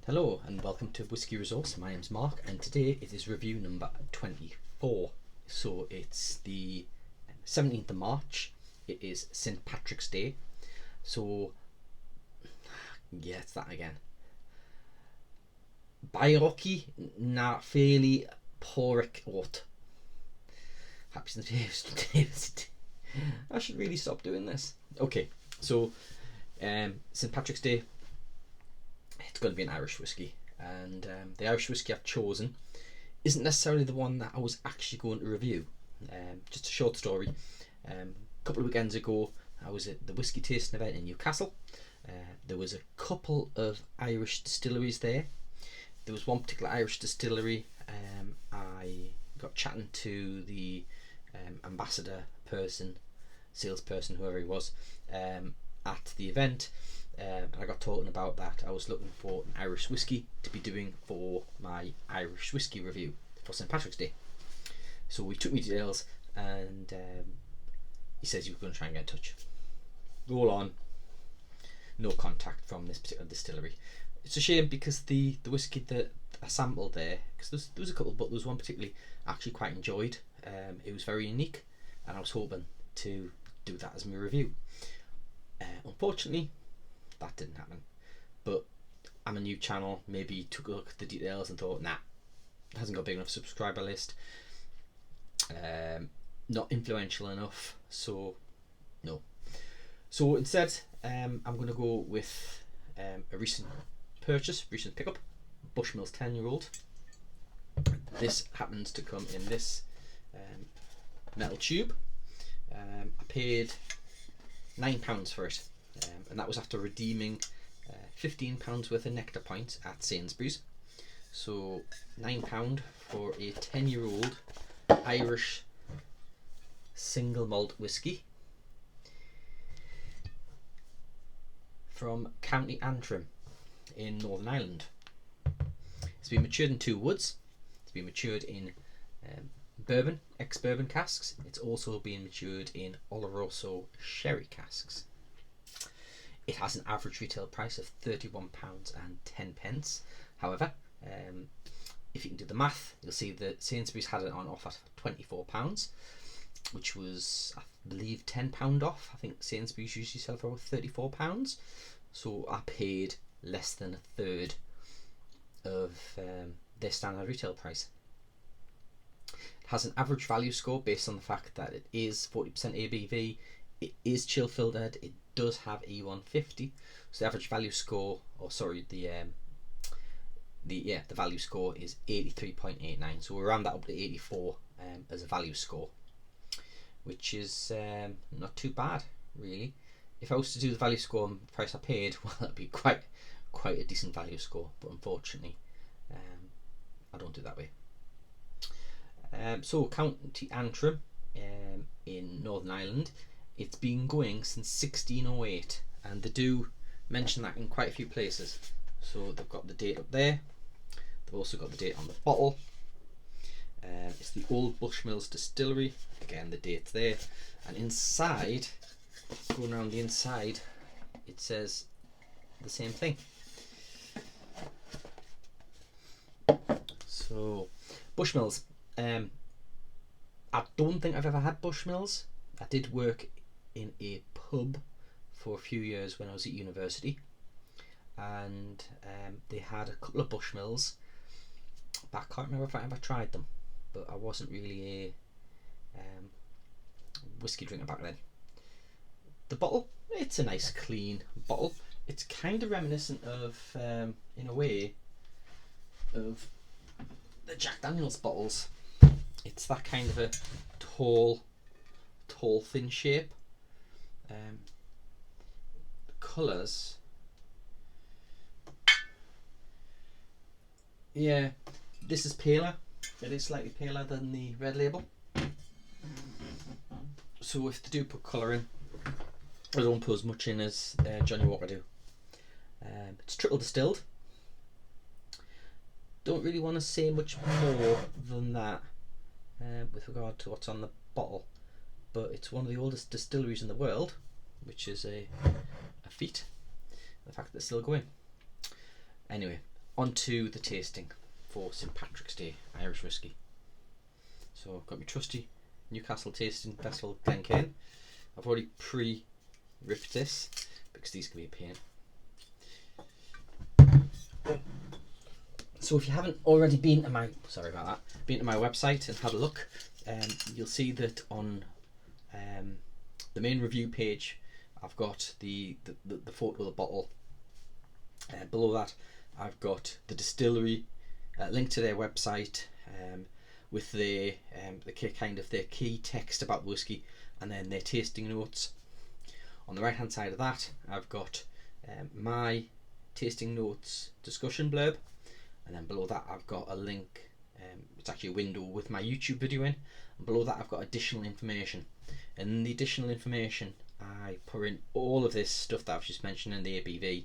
Hello and welcome to Whiskey Resource. My name's Mark and today it is review number 24. So it's the 17th of March. It is St. Patrick's Day. So yeah, it's that again. Bairoki na fairly porrick ort. Happy St. David's Day. I should really stop doing this. Okay, so St. Patrick's Day. It's going to be an Irish whiskey, and the Irish whiskey I've chosen isn't necessarily the one that I was actually going to review. Just a short story. A couple of weekends ago I was at the whiskey tasting event in Newcastle. There was a couple of Irish distilleries there. There was one particular Irish distillery. I got chatting to the ambassador person, salesperson, whoever he was, at the event. And I got talking about that. I was looking for an Irish whiskey to be doing for my Irish whiskey review for St. Patrick's Day. So he took me details and he says he was going to try and get in touch. Roll on. No contact from this particular distillery. It's a shame because the whiskey that I sampled there, because there was a couple, but there was one particularly I actually quite enjoyed. It was very unique and I was hoping to do that as my review. Unfortunately, that didn't happen, but I'm a new channel. Maybe took a look at the details and thought, nah, it hasn't got a big enough subscriber list, not influential enough, so no. So instead, I'm going to go with a recent pickup, Bushmills 10-year-old. This happens to come in this metal tube. I paid £9 for it. And that was after redeeming £15 worth of nectar points at Sainsbury's. So £9 for a 10-year-old Irish single malt whiskey from County Antrim in Northern Ireland. It's been matured in 2 woods. It's been matured in bourbon, ex-bourbon casks. It's also been matured in Oloroso sherry casks. It has an average retail price of £31.10. However, if you can do the math, you'll see that Sainsbury's had it on offer for £24, which was, I believe, £10 off. I think Sainsbury's usually sell for over £34, so I paid less than a third of their standard retail price. It has an average value score based on the fact that it is 40% ABV. It is chill filtered. It does have E150, so the average value score, the value score is 83.89. So we're around that up to 84 as a value score, which is not too bad, really. If I was to do the value score and the price I paid, well, that'd be quite a decent value score. But unfortunately, I don't do that way. So County Antrim in Northern Ireland. It's been going since 1608, and they do mention that in quite a few places. So they've got the date up there. They've also got the date on the bottle. It's the old Bushmills distillery. Again, the date's there. And inside, going around the inside, it says the same thing. So, Bushmills. I don't think I've ever had Bushmills. I did work in a pub for a few years when I was at university, and they had a couple of Bushmills, but I can't remember if I ever tried them. But I wasn't really a whiskey drinker back then. The bottle, it's a nice clean bottle. It's kind of reminiscent of, in a way, of the Jack Daniel's bottles. It's that kind of a tall, thin shape. The colours, yeah, this is paler. It is slightly paler than the red label. So if they do put colour in, I don't put as much in as Johnny Walker do. It's triple distilled. Don't really want to say much more than that with regard to what's on the bottle. But it's one of the oldest distilleries in the world, which is a feat. The fact that it's still going. Anyway, onto the tasting for St Patrick's Day Irish whiskey. So I've got my trusty Newcastle tasting vessel Glencairn. I've already pre-ripped this because these can be a pain. So if you haven't already been to my website and had a look, you'll see that on the main review page I've got the photo of the bottle. Below that I've got the distillery, link to their website, with the kind of their key text about the whiskey, and then their tasting notes. On the right hand side of that I've got my tasting notes discussion blurb, and then below that I've got a link, it's actually a window with my YouTube video in, and below that I've got additional information. And in the additional information I put in all of this stuff that I've just mentioned, in the ABV,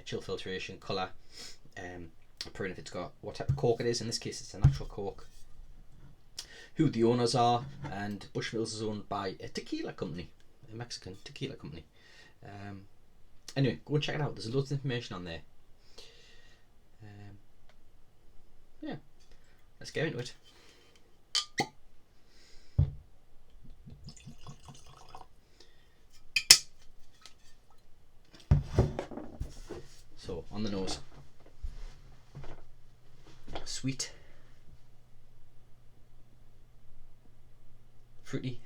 chill filtration, colour, I put in if it's got what type of cork it is. In this case it's a natural cork, who the owners are, and Bushmills is owned by a tequila company, a Mexican tequila company. Anyway, go and check it out, there's loads of information on there. Yeah, let's get into it. So, on the nose, sweet, fruity,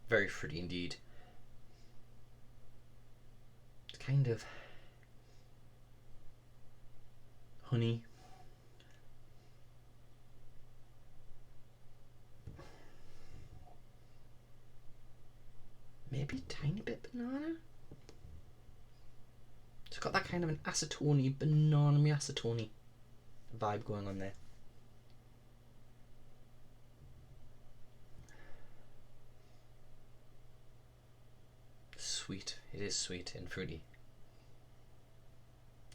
very fruity indeed. It's kind of honey, maybe a tiny bit banana. It's got that kind of an acetone, banana-y acetone vibe going on there. Sweet, it is sweet and fruity.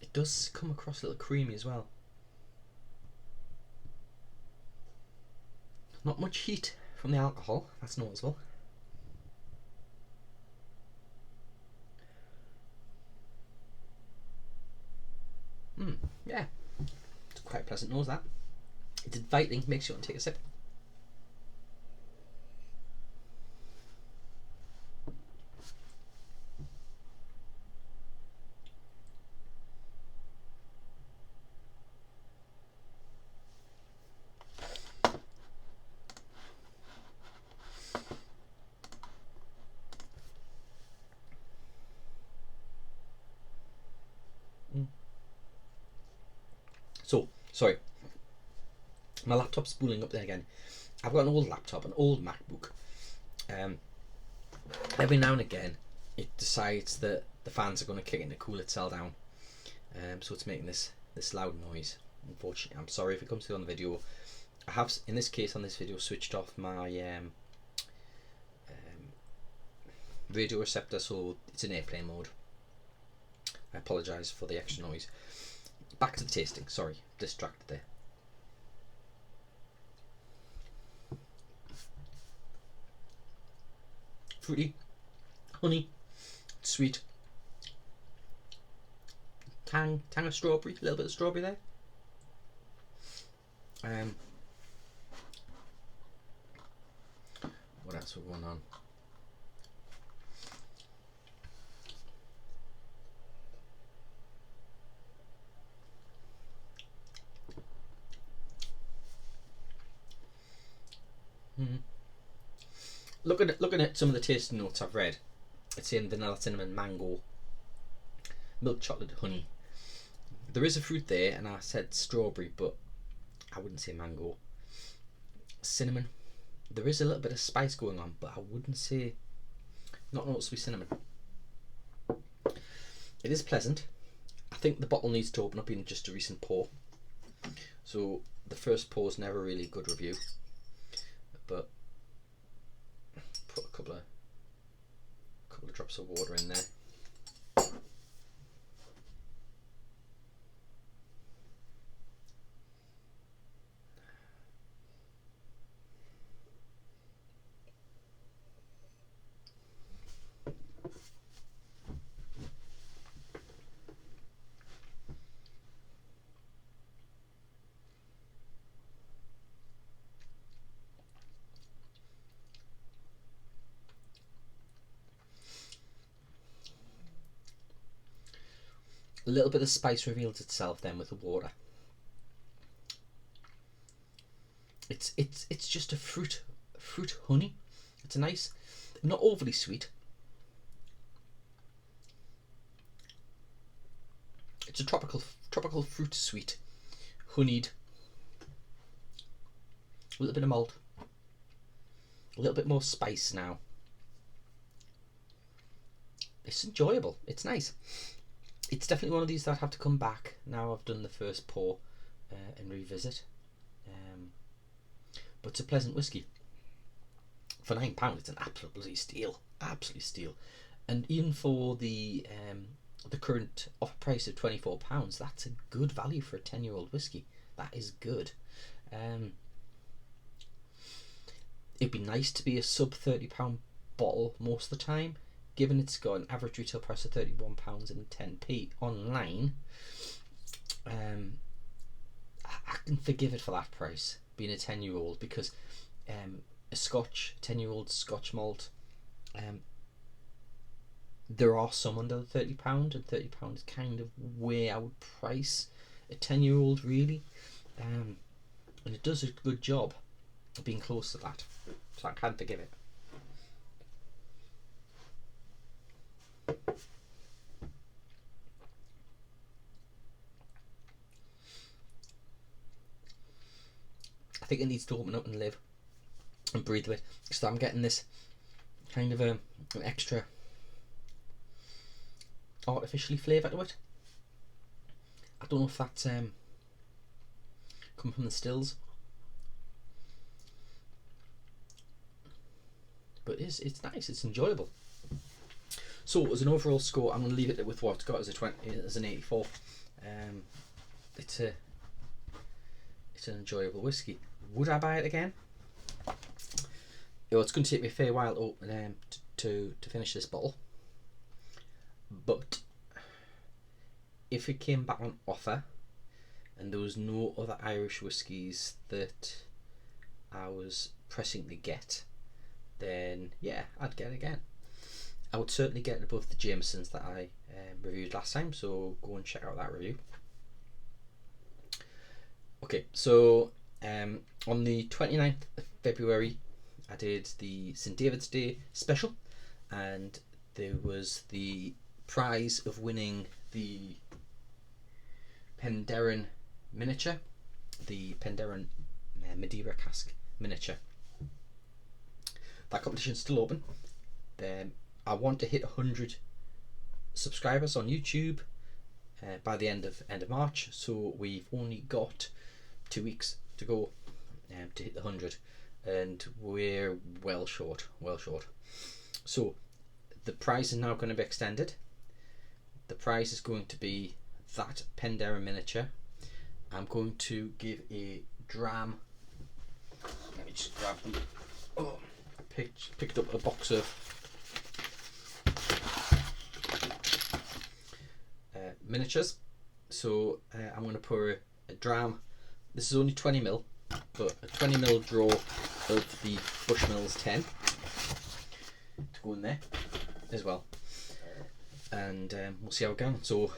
It does come across a little creamy as well. Not much heat from the alcohol, that's noticeable. Yeah, it's quite a pleasant nose, that. It's inviting, makes you want to take a sip. So, sorry, my laptop's spooling up there again. I've got an old laptop, an old MacBook. Every now and again it decides that the fans are going to kick in to cool itself down, so it's making this loud noise. Unfortunately, I'm sorry if it comes through on the video. I have, in this case on this video, switched off my radio receptor, so it's in airplane mode. I apologise for the extra noise. Back to the tasting, sorry, distracted there. Fruity, honey, sweet, tang of strawberry, a little bit of strawberry there. What else we're going on? Looking at some of the tasting notes I've read, it's in vanilla, cinnamon, mango, milk chocolate, honey. There is a fruit there, and I said strawberry, but I wouldn't say mango. Cinnamon. There is a little bit of spice going on, but I wouldn't say, not noticeably cinnamon. It is pleasant. I think the bottle needs to open up in just a recent pour. So the first pour is never really a good review, but put a couple of drops of water in there. A little bit of spice reveals itself then with the water. It's just a fruit honey. It's a nice, not overly sweet. It's a tropical fruit sweet, honeyed. A little bit of malt. A little bit more spice now. It's enjoyable. It's nice. It's definitely one of these that I have to come back now I've done the first pour and revisit. But it's a pleasant whiskey. For £9, it's an absolute bloody steal. Absolutely steal. And even for the current offer price of £24, that's a good value for a 10-year-old whiskey. That is good. It'd be nice to be a sub £30 bottle most of the time, given it's got an average retail price of £31 and 10p online. I can forgive it for that price, being a 10-year-old, because a 10-year-old Scotch malt, there are some under £30, and £30 is kind of where I would price a 10-year-old really, and it does a good job of being close to that, so I can forgive it. I think it needs to open up and live and breathe a bit, so I'm getting this kind of an extra artificially flavour to it. I don't know if that's come from the stills, but it's nice, it's enjoyable. So as an overall score, I'm going to leave it with what it's got as an 84. It's an enjoyable whiskey. Would I buy it again? It's going to take me a fair while to finish this bottle, but if it came back on offer and there was no other Irish whiskies that I was pressing to get, then yeah, I'd get it again. I would certainly get it above the Jamesons that I reviewed last time, so go and check out that review. Okay, so on the 29th of February I did the St David's Day special, and there was the prize of winning the Penderyn miniature, the Penderyn Madeira cask miniature. That competition's still open. I want to hit 100 subscribers on YouTube by the end of March, so we've only got 2 weeks to go to hit the 100, and we're well short. So the prize is now going to be extended. The prize is going to be that Penderyn miniature. I'm going to give a dram. Let me just grab them. I picked up a box of miniatures. So I'm going to pour a dram. This is only 20ml, but a 20ml draw of the Bushmills 10 to go in there as well, and we'll see how it goes. So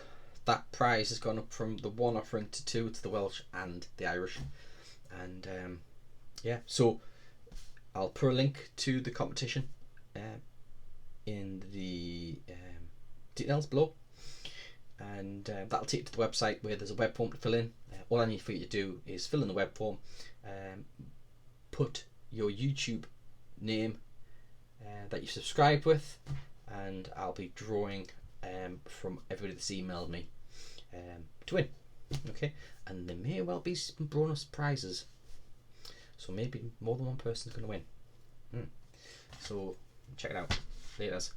that prize has gone up from the one offering to 2 to the Welsh and the Irish, and yeah, so I'll put a link to the competition in the details below, and that'll take you to the website where there's a web form to fill in. All I need for you to do is fill in the web form, put your YouTube name that you subscribe with, and I'll be drawing from everybody that's emailed me to win. Okay, and there may well be some bonus prizes, so maybe more than one person's going to win. So check it out. Laters.